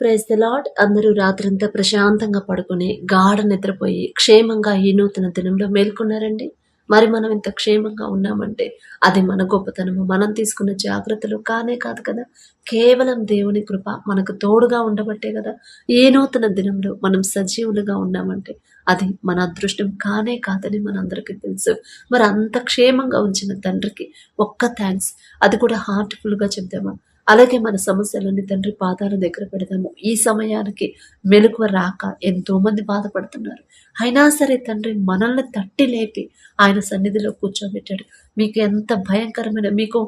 Praise the lord. అందరూ రాత్రంతా ప్రశాంతంగా పడుకుని గాఢ నిద్రపోయి క్షేమంగా ఈ నూతన దినంలో మేల్కొన్నారండి. మరి మనం ఇంత క్షేమంగా ఉన్నామంటే అది మన గొప్పతనము, మనం తీసుకున్న జాగ్రత్తలు కానే కాదు కదా. కేవలం దేవుని కృప మనకు తోడుగా ఉండబట్టే కదా ఏ నూతన దినంలో మనం సజీవులుగా ఉన్నామంటే అది మన అదృష్టం కానే కాదని మనందరికీ తెలుసు. మరి అంత క్షేమంగా ఉంచిన తండ్రికి ఒక్క థ్యాంక్స్, అది కూడా హార్ట్ఫుల్గా చెప్దామా. అలాగే మన సమస్యలన్నీ తండ్రి పాదాల దగ్గర పెడదాము. ఈ సమయానికి మెలకువ రాక ఎంతో మంది బాధపడుతున్నారు. అయినా సరే తండ్రి మనల్ని తట్టి లేపి ఆయన సన్నిధిలో కూర్చోబెట్టాడు. మీకు ఎంత భయంకరమైన, మీకు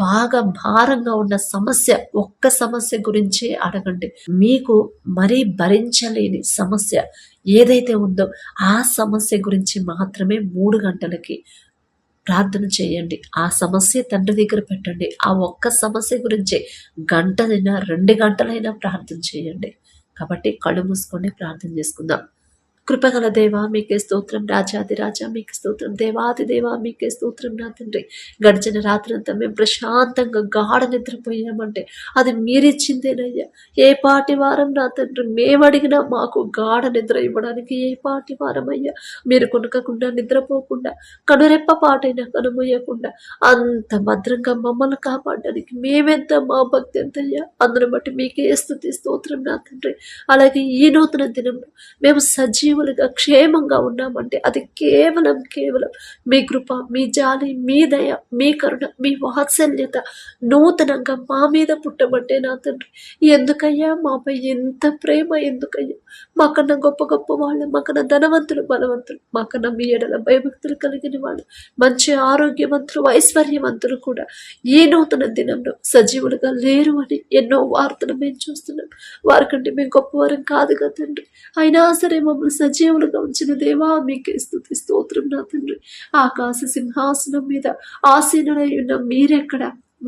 బాగా భారంగా ఉన్న సమస్య, ఒక్క సమస్య గురించే అడగండి. మీకు మరీ భరించలేని సమస్య ఏదైతే ఉందో ఆ సమస్య గురించి మాత్రమే 3 గంటలకి ప్రార్థన చేయండి. ఆ సమస్య తండ్రి దగ్గర పెట్టండి. ఆ ఒక్క సమస్య గురించే గంటలైనా 2 గంటలైనా ప్రార్థన చేయండి. కాబట్టి కళ్ళు మూసుకొని ప్రార్థన చేసుకుందాం. కృపగల దేవా మీకే స్తోత్రం, రాజాది రాజా మీకే స్తోత్రం, దేవాది దేవా మీకే స్తోత్రం. నా తండ్రి గడిచిన రాత్రంతా మేము ప్రశాంతంగా గాఢ నిద్రపోయామంటే అది మీరిచ్చిందేనయ్యా. ఏ పాటి వారం నా తండ్రి మేము అడిగినా మాకు గాఢ నిద్ర ఇవ్వడానికి ఏ పాటి వారం అయ్యా. మీరు కొనకకుండా నిద్రపోకుండా కనురెప్ప పాటైనా కనుమూయకుండా అంత భద్రంగా మమ్మల్ని కాపాడడానికి మేమెంత, మా భక్తి ఎంతయ్యా. అందును బట్టి మీకే స్తుతి స్తోత్రం నా తండ్రి. అలాగే ఈ నూతన దినంలో మేము సజీవులుగా క్షేమంగా ఉన్నామంటే అది కేవలం మీ కృప, మీ జాలి, మీ దయ, మీ కరుణ, మీ వాత్సల్యత నూతనంగా మా మీద పుట్టబట్టే నా తండ్రి. ఎందుకయ్యా మాపై ఎంత ప్రేమ, ఎందుకయ్యా మాకన్నా గొప్ప గొప్ప వాళ్ళు, మాకన్నా ధనవంతులు, బలవంతులు, మాకన్నా మీ ఎడల భయభక్తులు కలిగిన వాళ్ళు, మంచి ఆరోగ్యవంతులు, ఐశ్వర్యవంతులు కూడా ఈ నూతన దినంలో సజీవులుగా లేరు అని ఎన్నో వార్తలు మేము చూస్తున్నాం. వారికంటే మేము గొప్పవారం కాదు కదా తండ్రి. అయినా సరే మమ్మల్ని సజీవులుగా ఉంచిన దేవా మీకే స్తుతి స్తోత్రం నా తండ్రి. ఆకాశ సింహాసనం మీద ఆసీనుడై ఉన్న మీరెక్కడ,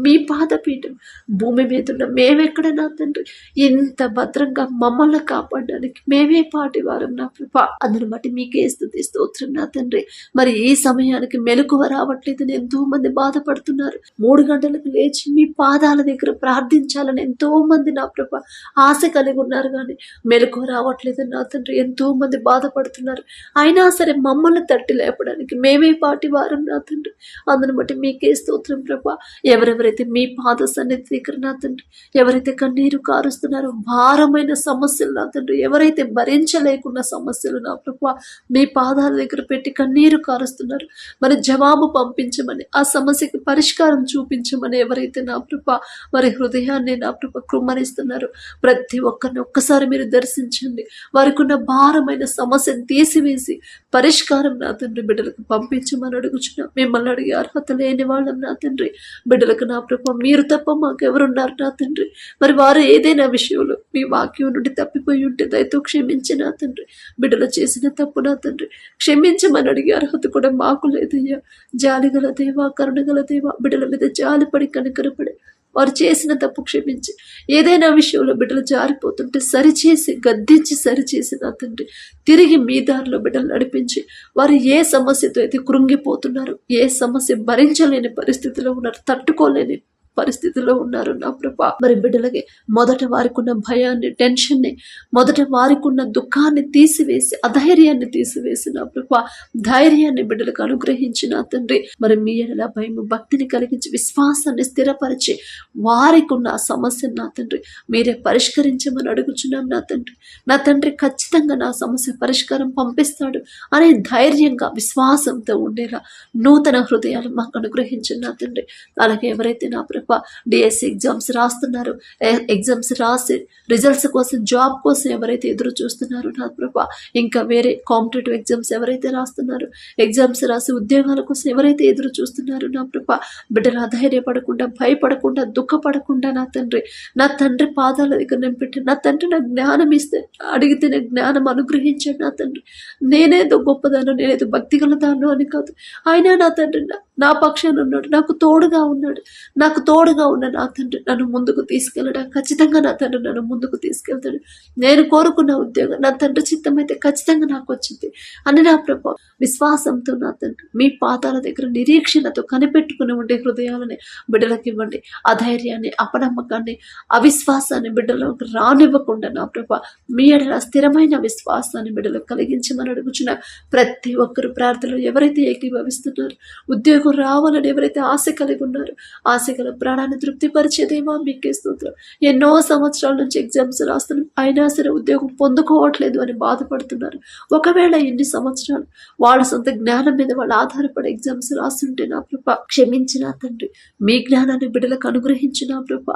మీ పాదపీఠం భూమి మీద ఉన్న మేమెక్కడ నా తండ్రి. ఇంత భద్రంగా మమ్మల్ని కాపాడడానికి మేమే పాటి వారం నా కృప. అందుని బట్టి మీకే స్తుతి స్తోత్రం నా తండ్రి. మరి ఈ సమయానికి మెలకువ రావట్లేదని ఎంతో మంది బాధపడుతున్నారు. 3 గంటలకు లేచి మీ పాదాల దగ్గర ప్రార్థించాలని ఎంతో మంది నా కృప ఆశ కలిగి ఉన్నారు. కానీ మెలకువ రావట్లేదని నా తండ్రి ఎంతో మంది బాధపడుతున్నారు. అయినా సరే మమ్మల్ని తట్టి లేపడానికి మేమే పాటి వారం నా తండ్రి. అందుని బట్టి మీకే స్తోత్రం ప్రభా. ఎవరెవరైతే మీ పాద సన్నిధి దగ్గర నా తండ్రి, ఎవరైతే కన్నీరు కారుస్తున్నారో, భారమైన సమస్యలు నా తండ్రి, ఎవరైతే భరించలేకున్న సమస్యలు నా ప్రభా మీ పాదాల దగ్గర పెట్టి కన్నీరు కారుస్తున్నారు, మరి జవాబు పంపించమని, ఆ సమస్యకి పరిష్కారం చూపించమని ఎవరైతే నా ప్రభా వారి హృదయాన్ని నా ప్రభా కృమ్మరిస్తున్నారు, ప్రతి ఒక్కరిని ఒక్కసారి మీరు దర్శించండి. వారికి ఉన్న భారమైన సమస్యను తీసివేసి పరిష్కారం నా తండ్రి బిడ్డలకు పంపించమని అడుగుచున్నాం. మిమ్మల్ని అడిగే అర్హత లేని వాళ్ళం నా తండ్రి. బిడ్డలకు నా ప్రభా మీరు తప్ప మాకెవరున్నారు నా తండ్రి. మరి వారు ఏదైనా విషయంలో మీ వాక్యం నుండి తప్పిపోయి ఉంటే దయతో క్షమించి నా తండ్రి. బిడ్డలు చేసిన తప్పు నా తండ్రి క్షమించమని అడిగే అర్హత కూడా మాకు లేదయ్యా. జాలిగల దేవా, కరుణగల దేవా, బిడ్డల మీద జాలిపడి కనికరపడి వారు చేసిన తప్పు క్షమించి, ఏదైనా విషయంలో బిడ్డలు జారిపోతుంటే సరిచేసి, గద్దించి సరిచేసి నా తండ్రి తిరిగి మీ దారిలో బిడ్డలు నడిపించి, వారు ఏ సమస్యతో అయితే కృంగిపోతున్నారు, ఏ సమస్య భరించలేని పరిస్థితిలో ఉన్నారు, తట్టుకోలేని పరిస్థితిలో ఉన్నారు నా ప్రభా. మరి బిడ్డలకి మొదట వారికి ఉన్న భయాన్ని, టెన్షన్ని, మొదట వారికి ఉన్న దుఃఖాన్ని తీసివేసి, అధైర్యాన్ని తీసివేసి నా ప్రభా ధైర్యాన్ని బిడ్డలకు అనుగ్రహించి నా తండ్రి. మరి మీ ఎడల భయము, భక్తిని కలిగించి, విశ్వాసాన్ని స్థిరపరిచి వారికి ఉన్న ఆ సమస్యను నా తండ్రి మీరే పరిష్కరించమని అడుగుచున్నాం నా తండ్రి. నా తండ్రి ఖచ్చితంగా నా సమస్య పరిష్కారం పంపిస్తాడు అనే ధైర్యంగా, విశ్వాసంతో ఉండేలా నూతన హృదయాలు మాకు అనుగ్రహించండి నా తండ్రి. అలాగే ఎవరైతే నా ప్రభా డిఎస్సి ఎగ్జామ్స్ రాస్తున్నారు, ఎగ్జామ్స్ రాసి రిజల్ట్స్ కోసం, జాబ్ కోసం ఎవరైతే ఎదురు చూస్తున్నారు నా ప్రభా, ఇంకా వేరే కాంపిటేటివ్ ఎగ్జామ్స్ ఎవరైతే రాస్తున్నారు, ఎగ్జామ్స్ రాసి ఉద్యోగాల కోసం ఎవరైతే ఎదురు చూస్తున్నారు నా ప్రభా, బిడ్డలు అధైర్యపడకుండా, భయపడకుండా, దుఃఖపడకుండా నా తండ్రి పాదాల దగ్గర నేను పెట్టి, నా తండ్రి నాకు జ్ఞానం ఇస్తే, అడిగితే నాకు జ్ఞానం అనుగ్రహించాడు నా తండ్రి. నేనేదో గొప్పదాను, నేనేదో భక్తి గలదాను అని కాదు, అయినా నా తండ్రి నా పక్షాన ఉన్నాడు, నాకు తోడుగా ఉన్నాడు. నాకు తోడుగా ఉన్న నా తండ్రి నన్ను ముందుకు తీసుకెళ్ళడా, ఖచ్చితంగా నా తండ్రి నన్ను ముందుకు తీసుకెళ్తాడు. నేను కోరుకున్న ఉద్యోగం నా తండ్రి చిత్తం అయితే ఖచ్చితంగా నాకు వచ్చింది అని నా ప్రభు విశ్వాసంతో నా తండ్రి మీ పాదాల దగ్గర నిరీక్షణతో కనిపెట్టుకుని ఉండే హృదయాలని బిడ్డలకు ఇవ్వండి. అధైర్యాన్ని, అపనమ్మకాన్ని, అవిశ్వాసాన్ని బిడ్డలకు రానివ్వకుండా నా ప్రభు మీ ఎడల స్థిరమైన విశ్వాసాన్ని బిడ్డలకు కలిగించమని అడుగుచున్న ప్రతి ఒక్కరు ప్రార్థనలో ఎవరైతే ఏకీభవిస్తున్నారు, ఉద్యోగం రావాలని ఎవరైతే ఆశ కలిగి ఉన్నారో, ఆశ గల ప్రాణాన్ని తృప్తిపరిచేదేమో మీకే స్తోత్రం. ఎన్నో సంవత్సరాల నుంచి ఎగ్జామ్స్ రాస్తున్నారు, అయినా సరే ఉద్యోగం పొందుకోవట్లేదు అని బాధపడుతున్నారు. ఒకవేళ ఎన్ని సంవత్సరాలు వాళ్ళ సొంత జ్ఞానం మీద వాళ్ళు ఆధారపడి ఎగ్జామ్స్ రాస్తుంటే నా ప్రభ క్షమించిన తండ్రి, మీ జ్ఞానాన్ని బిడ్డలకు అనుగ్రహించిన ప్రభ,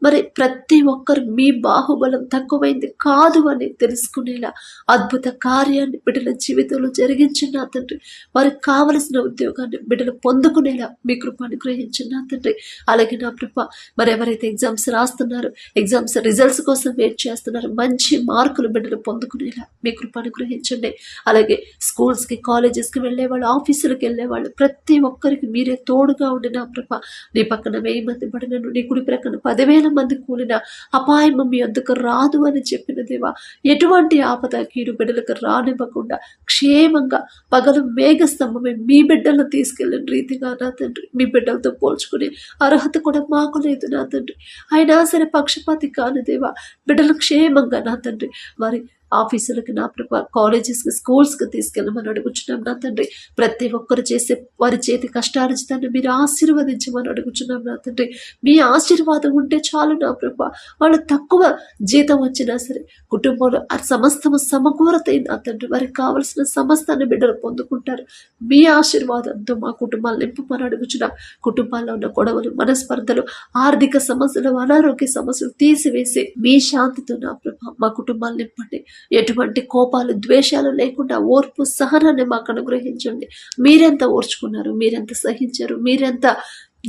మరి ప్రతి ఒక్కరు మీ బాహుబలం తక్కువైంది కాదు అని తెలుసుకునేలా అద్భుత కార్యాన్ని బిడ్డల జీవితంలో జరిగించిన తండ్రి, వారికి కావలసిన ఉద్యోగాన్ని బిడ్డలు పొందుకునేలా మీ కృప అనుగ్రహించిన తండ్రి. అలాగే నా కృప మరి ఎవరైతే ఎగ్జామ్స్ రాస్తున్నారో, ఎగ్జామ్స్ రిజల్ట్స్ కోసం వెయిట్ చేస్తున్నారు, మంచి మార్కులు బిడ్డలు పొందుకునేలా మీ కృప అనుగ్రహించండి. అలాగే స్కూల్స్కి, కాలేజెస్కి వెళ్ళేవాళ్ళు, ఆఫీసులకు వెళ్ళేవాళ్ళు ప్రతి ఒక్కరికి మీరే తోడుగా ఉండి నా కృప. నీ పక్కన 1000 మంది పడినను, నీ కుడి ప్రక్కన 10,000 మంది కూలిన అపాయం మీ వద్దకు రాదు అని చెప్పిన దేవా, ఎటువంటి ఆపద కీడు బిడ్డలకు రానివ్వకుండా క్షేమంగా పగలు మేఘస్తంభమే మీ బిడ్డలను తీసుకెళ్ళిన రీతిగా నా తండ్రి, మీ బిడ్డలతో పోల్చుకునే అర్హత కూడా మాకు లేదు నా తండ్రి. అయినా సరే పక్షపాతి కాని దేవా, బిడ్డలు క్షేమంగా నా తండ్రి వారి ఆఫీసులకి నా ప్రభా, కాలేజెస్కి, స్కూల్స్కి తీసుకెళ్ళమని అడుగుచున్నాం నా తండ్రి. ప్రతి ఒక్కరు చేసే వారి చేతి కష్టార్జితాన్ని మీరు ఆశీర్వదించమని అడుగుచున్నాం నా తండ్రి. మీ ఆశీర్వాదం ఉంటే చాలు నా ప్రభా. వాళ్ళు తక్కువ జీతం వచ్చినా సరే కుటుంబంలో ఆ సమస్తము సమకూరతాయి నా తండ్రి. వారికి కావలసిన సమస్తాన్ని బిడ్డలు పొందుకుంటారు. మీ ఆశీర్వాదంతో మా కుటుంబాలు నింపమని అడుగుచున్నాం. కుటుంబాల్లో ఉన్న గొడవలు, మనస్పర్ధలు, ఆర్థిక సమస్యలు, అనారోగ్య సమస్యలు తీసివేసి మీ శాంతితో నా ప్రభా మా కుటుంబాలు నింపండి. ఎటువంటి కోపాలు, ద్వేషాలు లేకుండా ఓర్పు, సహనాన్ని మాకు అనుగ్రహించండి. మీరెంత ఓర్చుకున్నారు, మీరెంత సహించారు, మీరెంత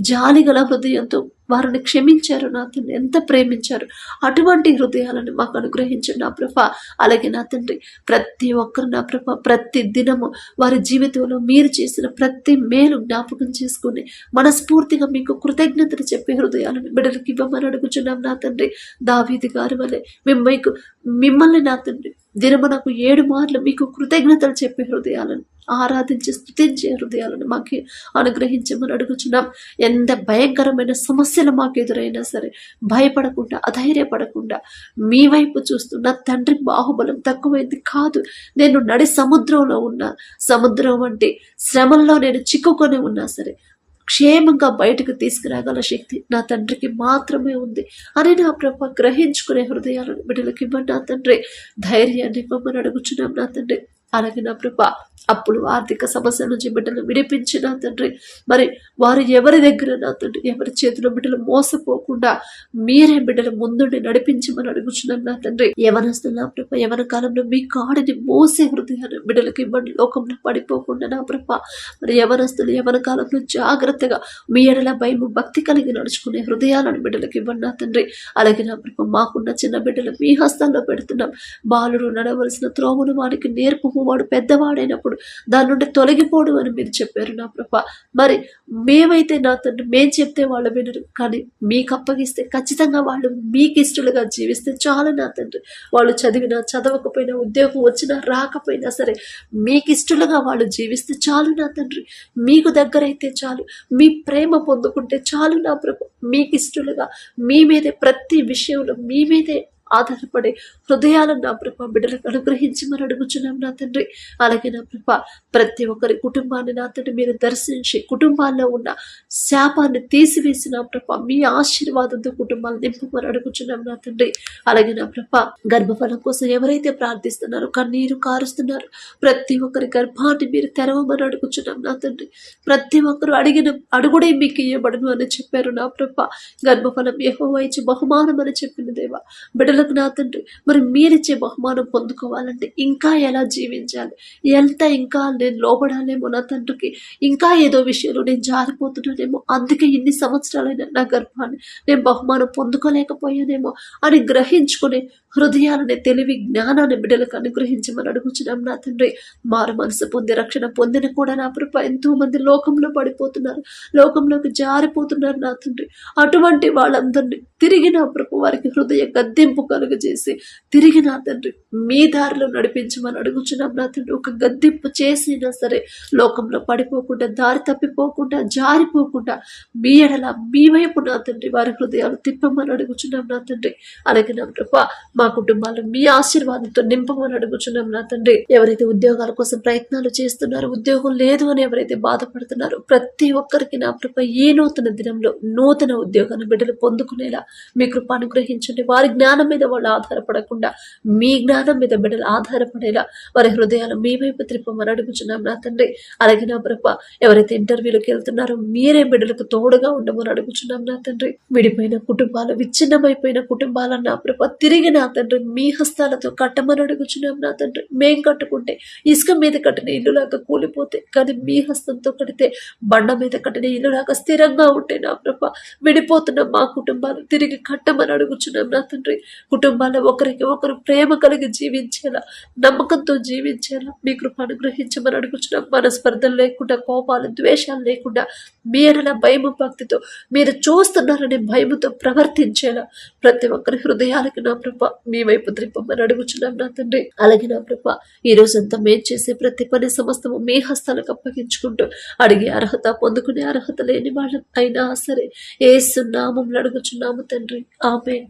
జాలిగల హృదయంతో వారిని క్షమించారు నా తండ్రి, ఎంత ప్రేమించారు. అటువంటి హృదయాలను మాకు అనుగ్రహించండి నా ప్రభా. అలాగే నా తండ్రి ప్రతి ఒక్కరు నా ప్రభా ప్రతి దినము వారి జీవితంలో మీరు చేసిన ప్రతి మేలు జ్ఞాపకం చేసుకుని మనస్ఫూర్తిగా మీకు కృతజ్ఞతలు చెప్పే హృదయాలను బిడ్డలకు ఇవ్వమని అడుగుచున్నాం నా తండ్రి. దావీదు గారి వలె మిమ్మల్ని నా తండ్రి దినమునకు 7 మార్లు మీకు కృతజ్ఞతలు చెప్పే హృదయాలను, ఆరాధించి స్తుతించే హృదయాలను మాకు అనుగ్రహించమని అడుగుచున్నాం. ఎంత భయంకరమైన సమస్యలు మాకు ఎదురైనా సరే భయపడకుండా, అధైర్యపడకుండా మీ వైపు చూస్తున్న తండ్రి బాహుబలం తక్కువైంది కాదు. నేను నడి సముద్రంలో ఉన్నా, సముద్రం వంటి శ్రమల్లో నేను చిక్కుకొని ఉన్నా సరే క్షేమంగా బయటకు తీసుకురాగల శక్తి నా తండ్రికి మాత్రమే ఉంది అని నా ప్రభ గ్రహించుకునే హృదయాలను బిడ్డలకి ఇవ్వండి నా తండ్రి. ధైర్యాన్ని ఇవ్వమని అడుగుచున్నాం నా తండ్రి. అలాగే నా ప్రభ అప్పులు, ఆర్థిక సమస్యల నుంచి బిడ్డలు విడిపించి నా తండ్రి, మరి వారు ఎవరి దగ్గర నా తండ్రి, ఎవరి చేతిలో బిడ్డలు మోసపోకుండా మీరే బిడ్డల ముందుండి నడిపించమని అడుగుచున్నాం నా తండ్రి. యవనస్తులు నా ప్రభ యవన కాలంలో మీ కాడిని మోసే హృదయాన్ని బిడ్డలకి ఇవ్వండి, లోకంలో పడిపోకుండా నా ప్రభ. మరి యవనస్తులు యవన కాలంలో జాగ్రత్తగా మీ ఎడల భయము, భక్తి కలిగి నడుచుకునే హృదయాలను బిడ్డలకి ఇవ్వండి నా తండ్రి. అలాగే నా ప్రభ మాకున్న చిన్న బిడ్డలు మీ హస్తాల్లో పెడుతున్నాం. బాలుడు నడవలసిన త్రోవను వాడికి నేర్పు, వాడు పెద్దవాడైనప్పుడు దాని నుండి తొలగిపోడు అని మీరు చెప్పారు నా ప్రభ. మరి మేమైతే నా తండ్రి మేము చెప్తే వాళ్ళు వినరు, కానీ మీకు అప్పగిస్తే ఖచ్చితంగా వాళ్ళు మీకు ఇష్టలుగా జీవిస్తే చాలు నా తండ్రి. వాళ్ళు చదివినా చదవకపోయినా, ఉద్యోగం వచ్చినా రాకపోయినా సరే మీకు ఇష్టలుగా వాళ్ళు జీవిస్తే చాలు నా తండ్రి. మీకు దగ్గరైతే చాలు, మీ ప్రేమ పొందుకుంటే చాలు నా ప్రభ. మీకు ఇష్టలుగా మీ మీదే ప్రతి విషయంలో మీ మీదే ఆధారపడే హృదయాలను నా ప్రభ బిడ్డలకు అనుగ్రహించమని అడుగుచున్నాం నా తండ్రి. అలాగే నా ప్రభ ప్రతి ఒక్కరి కుటుంబాన్ని నా తండ్రి మీరు దర్శించి కుటుంబాల్లో ఉన్న శాపాన్ని తీసివేసి నా ప్రభ మీ ఆశీర్వాదంతో కుటుంబాలు నింపమని అడుగుచున్నాం నా తండ్రి. అలాగే నా ప్రభ గర్భఫలం కోసం ఎవరైతే ప్రార్థిస్తున్నారో, కన్నీరు కారుస్తున్నారు, ప్రతి ఒక్కరి గర్భాన్ని మీరు తెరవమని అడుగుచున్నాం నా తండ్రి. ప్రతి ఒక్కరు అడిగిన అడుగుడే మీకు ఇవ్వబడును అని చెప్పారు నా ప్రభ. గర్భఫలం యెహోవా ఇచ్చే బహుమానం అని చెప్పిన దేవా, బిడ్డలకు నా తండ్రి మరి మీరిచ్చే బహుమానం పొందుకోవాలంటే ఇంకా ఎలా జీవించాలి, ఇంకా నేను లోబడాలేమో నా తండ్రికి, ఇంకా ఏదో విషయంలో నేను జారిపోతున్నానేమో, అందుకే ఇన్ని సంవత్సరాలైనా నా గర్భాన్ని నేను బహుమానం పొందుకోలేకపోయానేమో అని గ్రహించుకునే హృదయాలని తెలివి జ్ఞానాన్ని బిడ్డలకు అనుగ్రహించమని అడుగుచున్నాం నా తండ్రి. మారు మనసు పొంది రక్షణ పొందిన కూడా నా ప్రభ ఎంతో మంది లోకంలో పడిపోతున్నారు, లోకంలోకి జారిపోతున్నారు నా తండ్రి. అటువంటి వాళ్ళందరినీ తిరిగి నా ప్రభు వారికి హృదయ గద్దెంపు కలుగజేసి తిరిగి నా తండ్రి మీ దారిలో నడిపించమని అడుగుచున్నాం నా తండ్రి. ఒక గద్దెంపు చేసినా సరే లోకంలో పడిపోకుండా, దారి తప్పిపోకుండా, జారిపోకుండా మీ ఎడల మీ వైపు నా తండ్రి వారి హృదయాలు తిప్పమని అడుగుచున్నాం నా తండ్రి. అలాగే నా ప్రభ మా కుటుంబాలు మీ ఆశీర్వాదంతో నింపమని అడుగుచున్నాం నా తండ్రి. ఎవరైతే ఉద్యోగాల కోసం ప్రయత్నాలు చేస్తున్నారో, ఉద్యోగం లేదు అని ఎవరైతే బాధపడుతున్నారో ప్రతి ఒక్కరికి నా ప్రభ ఈ నూతన దినంలో నూతన ఉద్యోగాన్ని బిడ్డలు పొందుకునేలా మీ కృప అనుగ్రహించండి. వారి జ్ఞానం మీద వాళ్ళు ఆధారపడకుండా మీ జ్ఞానం మీద బిడ్డలు ఆధారపడేలా వారి హృదయాలు మీ వైపు త్రిప్పమని అడుగుచున్నాం నా తండ్రి. అలాగే నా ప్రభ ఎవరైతే ఇంటర్వ్యూలకు వెళ్తున్నారో మీరే బిడ్డలకు తోడుగా ఉండమని అడుగుచున్నాం నా తండ్రి. విడిపోయిన కుటుంబాలు, విచ్ఛిన్నమైపోయిన కుటుంబాలను నా ప్రభ తిరిగి నా తండ్రి మీ హస్తాలతో కట్టమని అడుగుచున్నాం నా తండ్రి. మేం కట్టుకుంటే ఇసుక మీద కట్టిన ఇల్లులాగా కూలిపోతే, కానీ మీ హస్తంతో కడితే బండ మీద కట్టిన ఇల్లులాగా స్థిరంగా ఉంటే నా ప్రభ విడిపోతున్న మా కుటుంబాలు తిరిగి కట్టమని అడుగుచున్నాం నా తండ్రి. కుటుంబాల్లో ఒకరికి ఒకరు ప్రేమ కలిగి జీవించేలా, నమ్మకంతో జీవించేలా మీ కృప అనుగ్రహించమని అడుగుచున్నాం. మనస్పర్ధలు లేకుండా, కోపాలు ద్వేషాలు లేకుండా మీ ఎడల భయము భక్తితో మీరు చూస్తున్నారనే భయముతో ప్రవర్తించేలా ప్రతి ఒక్కరి హృదయాలకి నా ప్రభ మీ వైపు త్రిప్పమని అడుగుచున్నాం నా తండ్రి. అలాగే నా ప్రభ ఈ రోజంతా మేం చేసే ప్రతి పని సమస్తము మీ హస్తాలకు అప్పగించుకుంటూ అడిగే అర్హత, పొందుకునే అర్హత లేని వాళ్ళం అయినా సరే యేసు నామములో అడుగుచున్నాము తండ్రి. ఆమేన్.